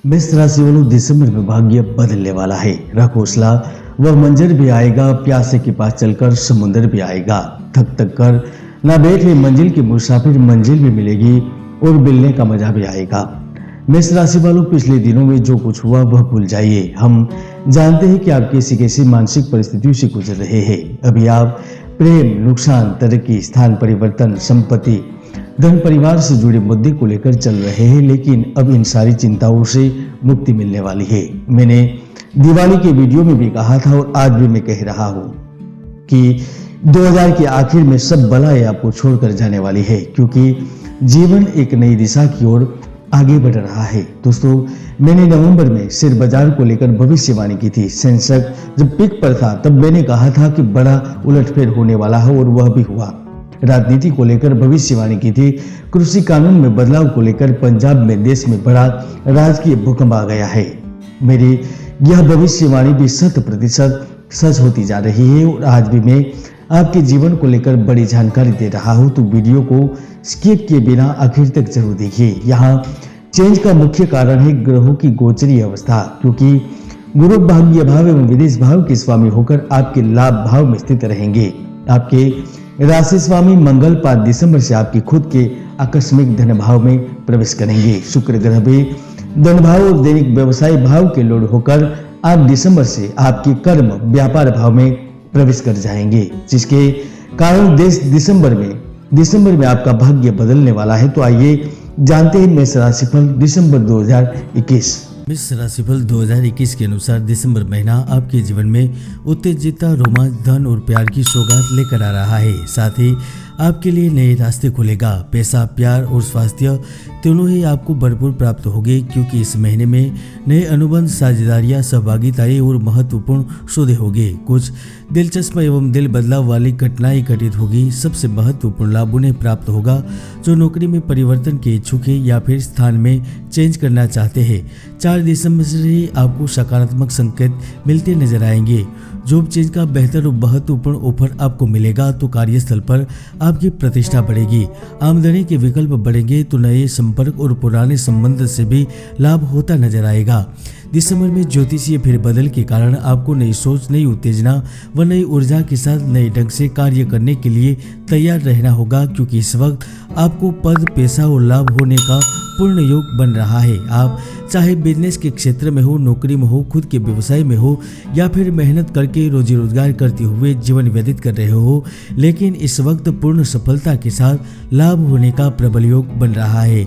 मेष राशि वालों, दिसंबर में भाग्य बदलने वाला है। रखोसला वह मंजर भी आएगा, प्यासे के पास चलकर समुंदर भी आएगा। थक थक कर ना बैठे मंजिल की मुसाफिर मंजिल भी मिलेगी और मिलने का मजा भी आएगा। मेष राशि वालों, पिछले दिनों में जो कुछ हुआ वह भूल जाइए। हम जानते हैं कि आप कैसी कैसी मानसिक परिस्थितियों से गुजर रहे हैं। अभी आप प्रेम, नुकसान, तरक्की, स्थान परिवर्तन, संपत्ति, धन, परिवार से जुड़े मुद्दे को लेकर चल रहे हैं, लेकिन अब इन सारी चिंताओं से मुक्ति मिलने वाली है। मैंने दिवाली के वीडियो में भी कहा था और आज भी मैं कह रहा हूं कि 2000 के आखिर में सब बलाएं आपको छोड़कर जाने वाली है, क्योंकि जीवन एक नई दिशा की ओर आगे बढ़ रहा है। दोस्तों, मैंने नवंबर में शेयर बाजार को लेकर भविष्यवाणी की थी। सेंसेक्स जब पीक पर था तब मैंने कहा था कि बड़ा उलटफेर होने वाला है और वह भी हुआ। राजनीति को लेकर भविष्यवाणी की थी। कृषि कानून में बदलाव को लेकर पंजाब में देश में बड़ा राजकीय भूकंप आ गया है। मेरी यह भविष्यवाणी भी 100% सच होती जा रही है और आज भी मैं आपके जीवन को लेकर बड़ी जानकारी दे रहा हूं, तो वीडियो को स्किप किए बिना आखिर तक जरूर देखिए। यहाँ चेंज का मुख्य कारण है ग्रहों की गोचरीय अवस्था, क्योंकि गुरु भाग्य भाव एवं विदेश भाव के स्वामी होकर आपके लाभ भाव में स्थित रहेंगे। आपके राशि स्वामी मंगल 5 दिसंबर से आपके खुद के आकस्मिक धन भाव में प्रवेश करेंगे। शुक्र ग्रह भी धन भाव और दैनिक व्यवसाय भाव के लोड होकर 8 दिसंबर से आपके कर्म व्यापार भाव में प्रवेश कर जाएंगे, जिसके कारण दिसंबर में आपका भाग्य बदलने वाला है। तो आइए जानते हैं मेष राशिफल दिसंबर 2021। मेष राशिफल 2021 के अनुसार दिसंबर महीना आपके जीवन में उत्तेजितता, रोमांच, धन और प्यार की सौगात लेकर आ रहा है। साथ ही आपके लिए नए रास्ते खुलेगा। पैसा, प्यार और स्वास्थ्य तीनों ही आपको भरपूर प्राप्त होंगे, क्योंकि इस महीने में नए अनुबंध, साझेदारियां, सहभागिताएं और महत्वपूर्ण सौदे होंगे। कुछ दिलचस्प एवं दिल बदलाव वाली घटनाएं घटित होगी। सबसे महत्वपूर्ण लाभ उन्हें प्राप्त होगा जो नौकरी में परिवर्तन के इच्छुक है या फिर स्थान में चेंज करना चाहते हैं। 4 दिसंबर से ही आपको सकारात्मक संकेत मिलते नजर आएंगे। जॉब चेंज का बेहतर और महत्वपूर्ण ऑफर आपको मिलेगा, तो कार्यस्थल पर आपकी प्रतिष्ठा बढ़ेगी। आमदनी के विकल्प बढ़ेंगे, तो नए संपर्क और पुराने संबंध से भी लाभ होता नजर आएगा। दिसंबर में ज्योतिषीय फेरबदल के कारण आपको नई सोच, नई उत्तेजना व नई ऊर्जा के साथ नए ढंग से कार्य करने के लिए तैयार रहना होगा, क्योंकि इस वक्त आपको पद, पैसा और लाभ होने का पूर्ण योग बन रहा है। आप चाहे बिजनेस के क्षेत्र में हो, नौकरी में हो, खुद के व्यवसाय में हो या फिर मेहनत करके रोजी रोजगार करते हुए जीवन व्यतीत कर रहे हो, लेकिन इस वक्त पूर्ण सफलता के साथ लाभ होने का प्रबल योग बन रहा है।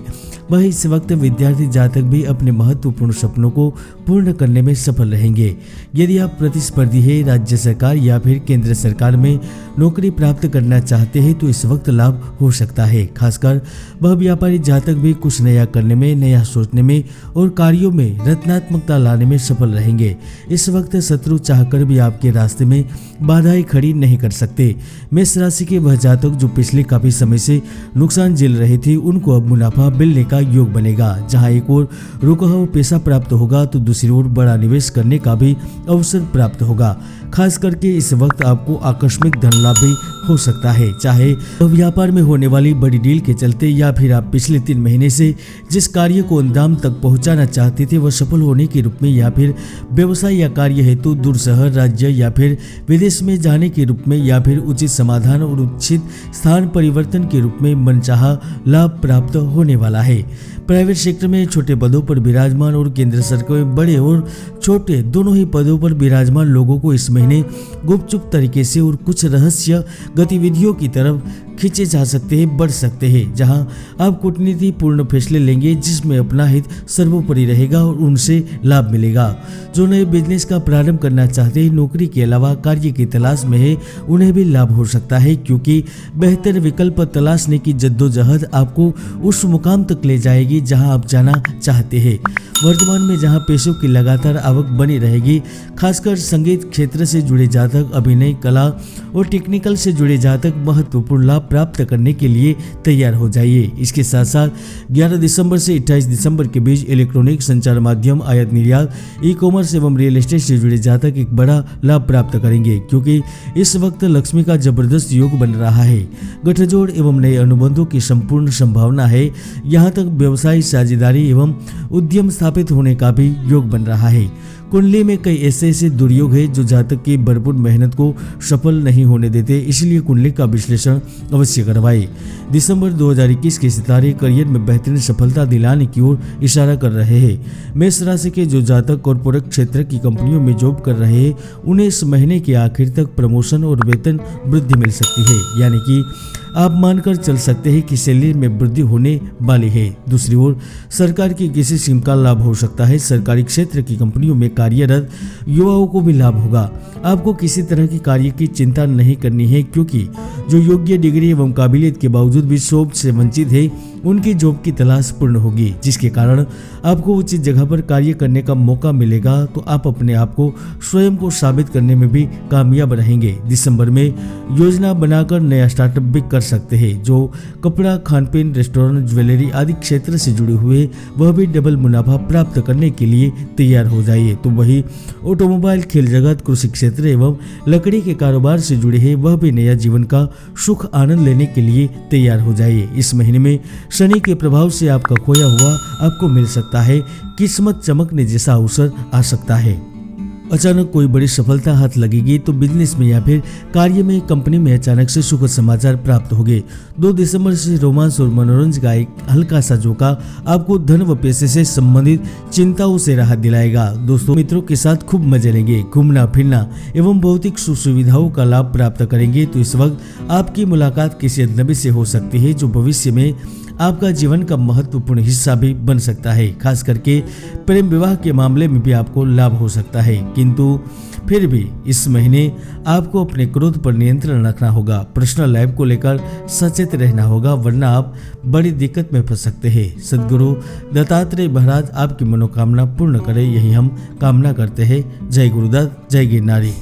वह इस वक्त विद्यार्थी जातक भी अपने महत्वपूर्ण सपनों को पूर्ण करने में सफल रहेंगे। यदि आप प्रतिस्पर्धी है, राज्य सरकार या फिर केंद्र सरकार में नौकरी प्राप्त करना चाहते हैं, तो इस वक्त लाभ हो सकता है। खासकर वह व्यापारी जातक भी कुछ नया करने में, नया सोचने में और कार्यों में रचनात्मकता लाने में सफल रहेंगे। इस वक्त शत्रु चाहकर भी आपके रास्ते में बाधाएं खड़ी नहीं कर सकते। मेष राशि के वह जातक जो पिछले काफी समय से नुकसान झेल रहे थे, उनको अब मुनाफा मिलने का योग बनेगा। जहां एक ओर रुका हुआ पैसा प्राप्त होगा, तो दूसरी ओर बड़ा निवेश करने का भी अवसर प्राप्त होगा। खास करके इस वक्त आपको आकस्मिक धन लाभ भी हो सकता है, चाहे तो व्यापार में होने वाली बड़ी डील के चलते या फिर आप पिछले 3 महीने से जिस कार्य को अंजाम तक पहुंचाना चाहते थे वह सफल होने के रूप में, या फिर व्यवसाय या कार्य हेतु दूर शहर, राज्य या फिर विदेश में जाने के रूप में, या फिर उचित समाधान और उचित स्थान परिवर्तन के रूप में मनचाहा लाभ प्राप्त होने वाला है। प्राइवेट सेक्टर में छोटे पदों पर विराजमान और केंद्र सरकार में बड़े और छोटे दोनों ही पदों पर विराजमान लोगों को इस महीने गुपचुप तरीके से और कुछ रहस्य गतिविधियों की तरफ खींचे जा सकते हैं, बढ़ सकते हैं, जहां आप कूटनीति पूर्ण फैसले लेंगे जिसमें अपना हित सर्वोपरि रहेगा और उनसे लाभ मिलेगा। जो नए बिजनेस का प्रारंभ करना चाहते हैं, नौकरी के अलावा कार्य की तलाश में है, उन्हें भी लाभ हो सकता है, क्योंकि बेहतर विकल्प तलाशने की जद्दोजहद आपको उस मुकाम तक ले जाएगी जहां आप जाना चाहते हैं। वर्तमान में जहां पैसों की लगातार आवक बनी रहेगी, खासकर संगीत क्षेत्र से जुड़े जातक, अभिनय, कला और टेक्निकल से जुड़े जातक महत्वपूर्ण लाभ प्राप्त करने के लिए तैयार हो जाइए। इसके साथ साथ 11 दिसंबर से 28 दिसंबर के बीच इलेक्ट्रॉनिक संचार माध्यम, आयात निर्यात, ई कॉमर्स एवं रियल एस्टेट से जुड़े जातक एक बड़ा लाभ प्राप्त करेंगे, क्योंकि इस वक्त लक्ष्मी का जबरदस्त योग बन रहा है। गठजोड़ एवं नए अनुबंधों की संपूर्ण संभावना है। यहाँ तक व्यवसाय, साझेदारी एवं उद्यम स्थापित होने का भी योग बन रहा है। कुंडली में कई ऐसे दुर्योग है जो जातक की भरपूर मेहनत को सफल नहीं होने देते, इसलिए कुंडली का विश्लेषण अवश्य करवाएं। दिसंबर 2021 के सितारे करियर में बेहतरीन सफलता दिलाने की ओर इशारा कर रहे हैं। मेष राशि के जो जातक कॉर्पोरेट क्षेत्र की कंपनियों में जॉब कर रहे हैं, उन्हें इस महीने के आखिर तक प्रमोशन और वेतन वृद्धि मिल सकती है, यानी कि आप मानकर चल सकते हैं कि सैलरी में वृद्धि होने वाली है। दूसरी ओर सरकार की किसी स्कीम का लाभ हो सकता है। सरकारी क्षेत्र की कंपनियों में कार्यरत युवाओं को भी लाभ होगा। आपको किसी तरह की कार्य की चिंता नहीं करनी है, क्योंकि जो योग्य डिग्री एवं काबिलियत के बावजूद भी जॉब से वंचित है, उनकी जॉब की तलाश पूर्ण होगी, जिसके कारण आपको उचित जगह पर कार्य करने का मौका मिलेगा। तो आप अपने आप को स्वयं को साबित करने में भी कामयाब रहेंगे। दिसंबर में योजना बनाकर नया स्टार्टअप भी कर सकते हैं। जो कपड़ा, खानपीन, रेस्टोरेंट, ज्वेलरी आदि क्षेत्र से जुड़े हुए, वह भी डबल मुनाफा प्राप्त करने के लिए तैयार हो जाइए। तो वही ऑटोमोबाइल, खेल जगत, कृषि क्षेत्र एवं लकड़ी के कारोबार से जुड़े हैं, वह भी नया जीवन का सुख आनंद लेने के लिए तैयार हो जाइए। इस महीने में शनि के प्रभाव से आपका खोया हुआ आपको मिल सकता है। किस्मत चमकने जैसा अवसर आ सकता है। अचानक कोई बड़ी सफलता हाथ लगेगी, तो बिजनेस में या फिर कार्य में, कंपनी में अचानक से सुखद समाचार प्राप्त होंगे। 2 दिसंबर से रोमांस और मनोरंजन का एक हल्का सा झोंका आपको धन व पैसे से संबंधित चिंताओं से राहत दिलाएगा। दोस्तों, मित्रों के साथ खूब मजे लेंगे, घूमना फिरना एवं भौतिक सुख सुविधाओं का लाभ प्राप्त करेंगे। तो इस वक्त आपकी मुलाकात किसी अजनबी से हो सकती है, जो भविष्य में आपका जीवन का महत्वपूर्ण हिस्सा भी बन सकता है। खास करके प्रेम विवाह के मामले में भी आपको लाभ हो सकता है, किंतु फिर भी इस महीने आपको अपने क्रोध पर नियंत्रण रखना होगा। पर्सनल लाइफ को लेकर सचेत रहना होगा, वरना आप बड़ी दिक्कत में फंस सकते हैं। सद्गुरु दत्तात्रेय महाराज आपकी मनोकामना पूर्ण करें, यही हम कामना करते हैं। जय गुरुदत्त, जय गिरनारी।